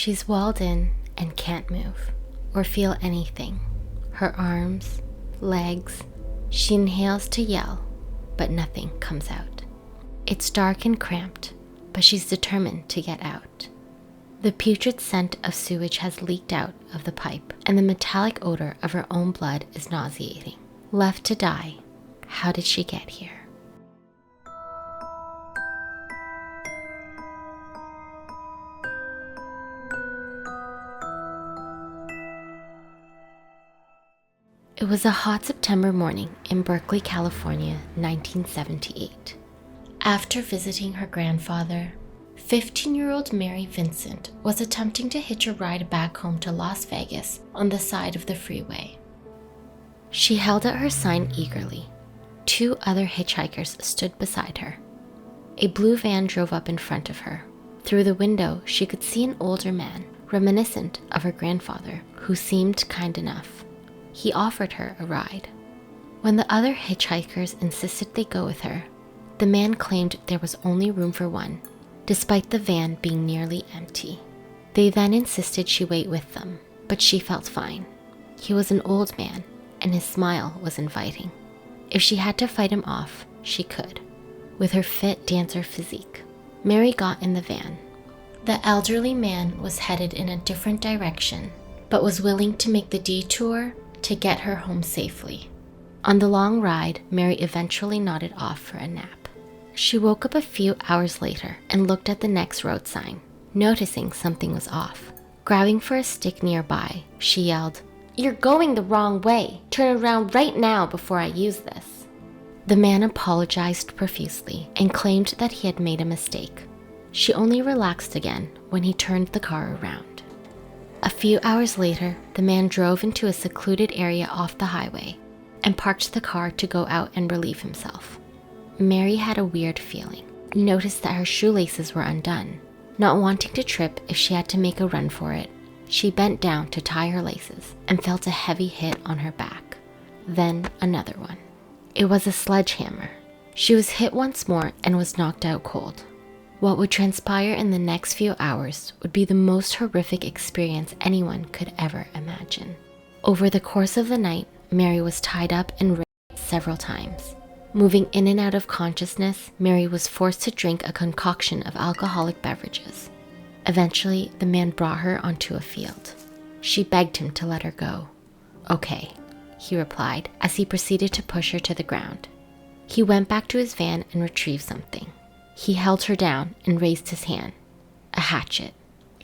She's walled in and can't move or feel anything. Her arms, legs, she inhales to yell, but nothing comes out. It's dark and cramped, but she's determined to get out. The putrid scent of sewage has leaked out of the pipe, and the metallic odor of her own blood is nauseating. Left to die, how did she get here? It was a hot September morning in Berkeley, California, 1978. After visiting her grandfather, 15-year-old Mary Vincent was attempting to hitch a ride back home to Las Vegas on the side of the freeway. She held out her sign eagerly. 2 other hitchhikers stood beside her. A blue van drove up in front of her. Through the window, she could see an older man, reminiscent of her grandfather, who seemed kind enough. He offered her a ride. When the other hitchhikers insisted they go with her, the man claimed there was only room for one, despite the van being nearly empty. They then insisted she wait with them, but she felt fine. He was an old man, and his smile was inviting. If she had to fight him off, she could, with her fit dancer physique. Mary got in the van. The elderly man was headed in a different direction, but was willing to make the detour to get her home safely. On the long ride, Mary eventually nodded off for a nap. She woke up a few hours later and looked at the next road sign, noticing something was off. Grabbing for a stick nearby, she yelled, "You're going the wrong way. Turn around right now before I use this." The man apologized profusely and claimed that he had made a mistake. She only relaxed again when he turned the car around. A few hours later, the man drove into a secluded area off the highway and parked the car to go out and relieve himself. Mary had a weird feeling, noticed that her shoelaces were undone. Not wanting to trip if she had to make a run for it, she bent down to tie her laces and felt a heavy hit on her back. Then another one. It was a sledgehammer. She was hit once more and was knocked out cold. What would transpire in the next few hours would be the most horrific experience anyone could ever imagine. Over the course of the night, Mary was tied up and raped several times. Moving in and out of consciousness, Mary was forced to drink a concoction of alcoholic beverages. Eventually, the man brought her onto a field. She begged him to let her go. "Okay," he replied as he proceeded to push her to the ground. He went back to his van and retrieved something. He held her down and raised his hand. A hatchet.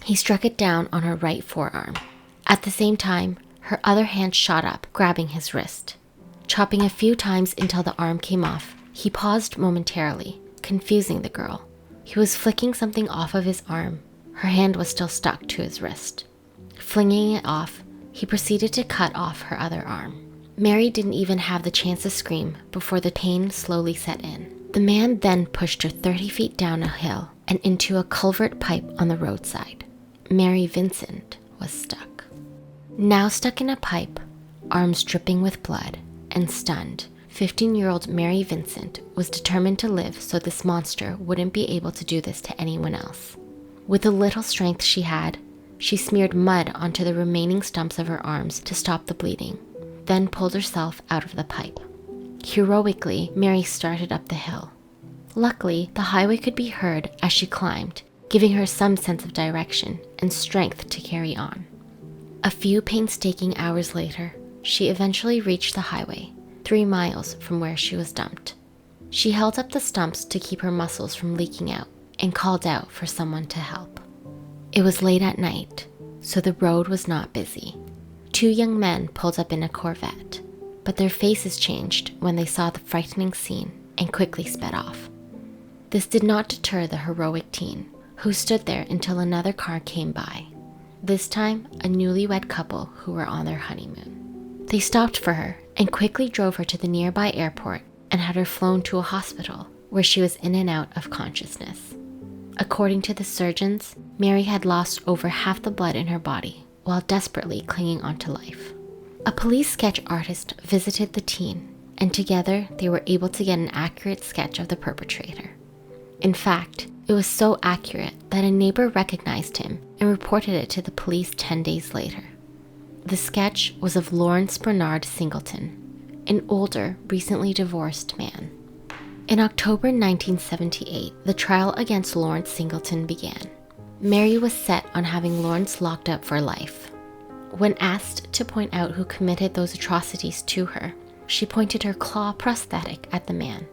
He struck it down on her right forearm. At the same time, her other hand shot up, grabbing his wrist. Chopping a few times until the arm came off, he paused momentarily, confusing the girl. He was flicking something off of his arm. Her hand was still stuck to his wrist. Flinging it off, he proceeded to cut off her other arm. Mary didn't even have the chance to scream before the pain slowly set in. The man then pushed her 30 feet down a hill and into a culvert pipe on the roadside. Mary Vincent was stuck. Now stuck in a pipe, arms dripping with blood, and stunned, 15-year-old Mary Vincent was determined to live so this monster wouldn't be able to do this to anyone else. With the little strength she had, she smeared mud onto the remaining stumps of her arms to stop the bleeding, then pulled herself out of the pipe. Heroically, Mary started up the hill. Luckily, the highway could be heard as she climbed, giving her some sense of direction and strength to carry on. A few painstaking hours later, she eventually reached the highway, 3 miles from where she was dumped. She held up the stumps to keep her muscles from leaking out and called out for someone to help. It was late at night, so the road was not busy. 2 young men pulled up in a Corvette, but their faces changed when they saw the frightening scene and quickly sped off. This did not deter the heroic teen, who stood there until another car came by. This time, a newlywed couple who were on their honeymoon. They stopped for her and quickly drove her to the nearby airport and had her flown to a hospital where she was in and out of consciousness. According to the surgeons, Mary had lost over half the blood in her body while desperately clinging onto life. A police sketch artist visited the teen, and together they were able to get an accurate sketch of the perpetrator. In fact, It was so accurate that a neighbor recognized him and reported it to the police 10 days later. The sketch was of Lawrence Bernard Singleton, an older, recently divorced man. In October 1978, the trial against Lawrence Singleton began. Mary was set on having Lawrence locked up for life. When asked to point out who committed those atrocities to her, she pointed her claw prosthetic at the man.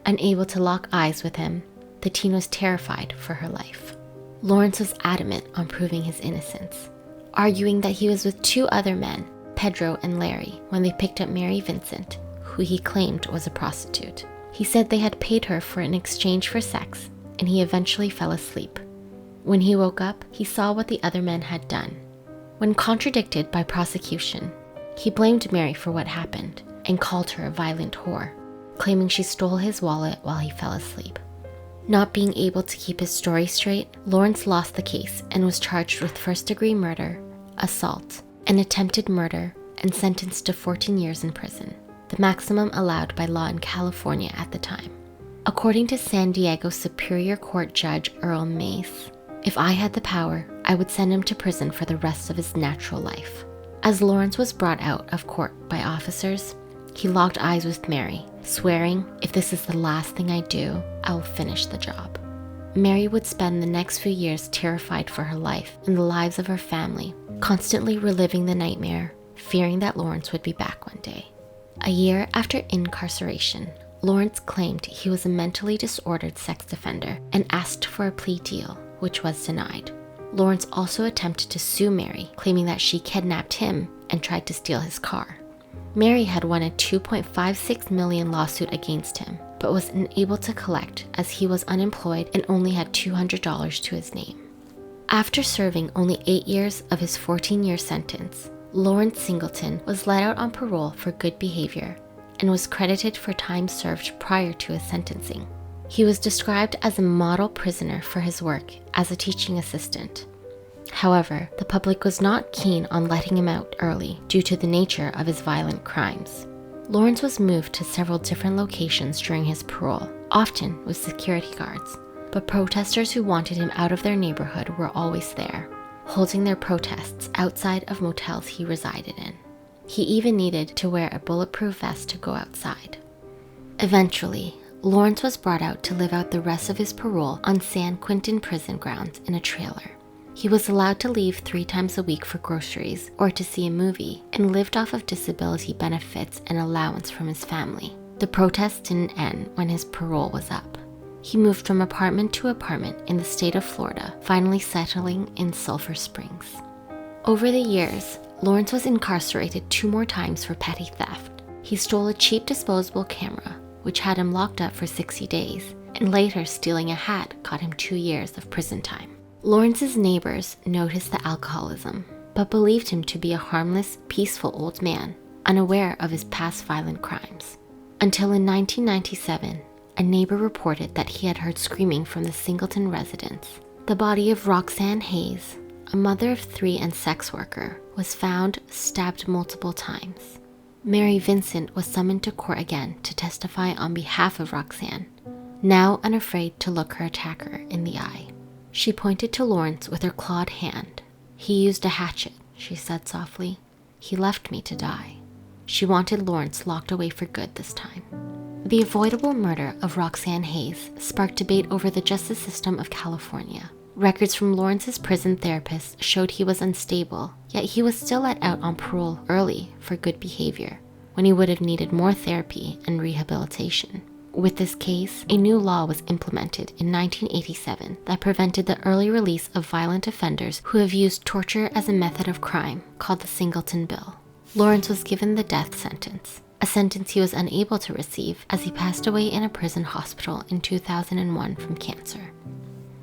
Unable to lock eyes with him, the teen was terrified for her life. Lawrence was adamant on proving his innocence, arguing that he was with two other men, Pedro and Larry, when they picked up Mary Vincent, who he claimed was a prostitute. He said they had paid her for an exchange for sex, and he eventually fell asleep. When he woke up, he saw what the other men had done. When contradicted by prosecution, he blamed Mary for what happened and called her a violent whore, claiming she stole his wallet while he fell asleep. Not being able to keep his story straight, Lawrence lost the case and was charged with first-degree murder, assault, and attempted murder, and sentenced to 14 years in prison, the maximum allowed by law in California at the time. According to San Diego Superior Court Judge Earl Mace, if I had the power, I would send him to prison for the rest of his natural life. As Lawrence was brought out of court by officers, he locked eyes with Mary, swearing, if this is the last thing I do, I will finish the job. Mary would spend the next few years terrified for her life and the lives of her family, constantly reliving the nightmare, fearing that Lawrence would be back one day. A year after incarceration, Lawrence claimed he was a mentally disordered sex offender and asked for a plea deal, which was denied. Lawrence also attempted to sue Mary, claiming that she kidnapped him and tried to steal his car. Mary had won a $2.56 million lawsuit against him, but was unable to collect as he was unemployed and only had $200 to his name. After serving only 8 years of his 14-year sentence, Lawrence Singleton was let out on parole for good behavior and was credited for time served prior to his sentencing. He was described as a model prisoner for his work as a teaching assistant. However, the public was not keen on letting him out early due to the nature of his violent crimes. Lawrence was moved to several different locations during his parole, often with security guards, but protesters who wanted him out of their neighborhood were always there, holding their protests outside of motels he resided in. He even needed to wear a bulletproof vest to go outside. Eventually, Lawrence was brought out to live out the rest of his parole on San Quentin prison grounds in a trailer. He was allowed to leave 3 times a week for groceries or to see a movie and lived off of disability benefits and allowance from his family. The protests didn't end when his parole was up. He moved from apartment to apartment in the state of Florida, finally settling in Sulphur Springs. Over the years, Lawrence was incarcerated 2 more times for petty theft. He stole a cheap disposable camera, which had him locked up for 60 days, and later stealing a hat got him 2 years of prison time. Lawrence's neighbors noticed the alcoholism, but believed him to be a harmless, peaceful old man, unaware of his past violent crimes. Until in 1997, a neighbor reported that he had heard screaming from the Singleton residence. The body of Roxanne Hayes, a mother of 3 and sex worker, was found stabbed multiple times. Mary Vincent was summoned to court again to testify on behalf of Roxanne, now unafraid to look her attacker in the eye. She pointed to Lawrence with her clawed hand. "He used a hatchet," she said softly. "He left me to die." She wanted Lawrence locked away for good this time. The avoidable murder of Roxanne Hayes sparked debate over the justice system of California. Records from Lawrence's prison therapist showed he was unstable, yet he was still let out on parole early for good behavior, when he would have needed more therapy and rehabilitation. With this case, a new law was implemented in 1987 that prevented the early release of violent offenders who have used torture as a method of crime, called the Singleton Bill. Lawrence was given the death sentence, a sentence he was unable to receive as he passed away in a prison hospital in 2001 from cancer.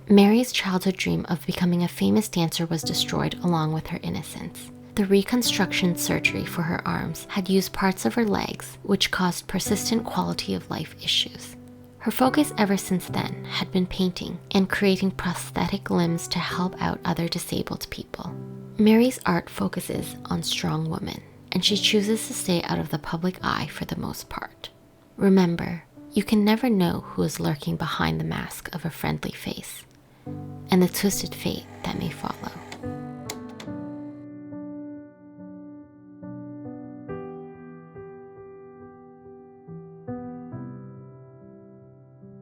Mary's childhood dream of becoming a famous dancer was destroyed along with her innocence. The reconstruction surgery for her arms had used parts of her legs, which caused persistent quality of life issues. Her focus ever since then had been painting and creating prosthetic limbs to help out other disabled people. Mary's art focuses on strong women, and she chooses to stay out of the public eye for the most part. Remember, You can never know who is lurking behind the mask of a friendly face, and the twisted fate that may follow.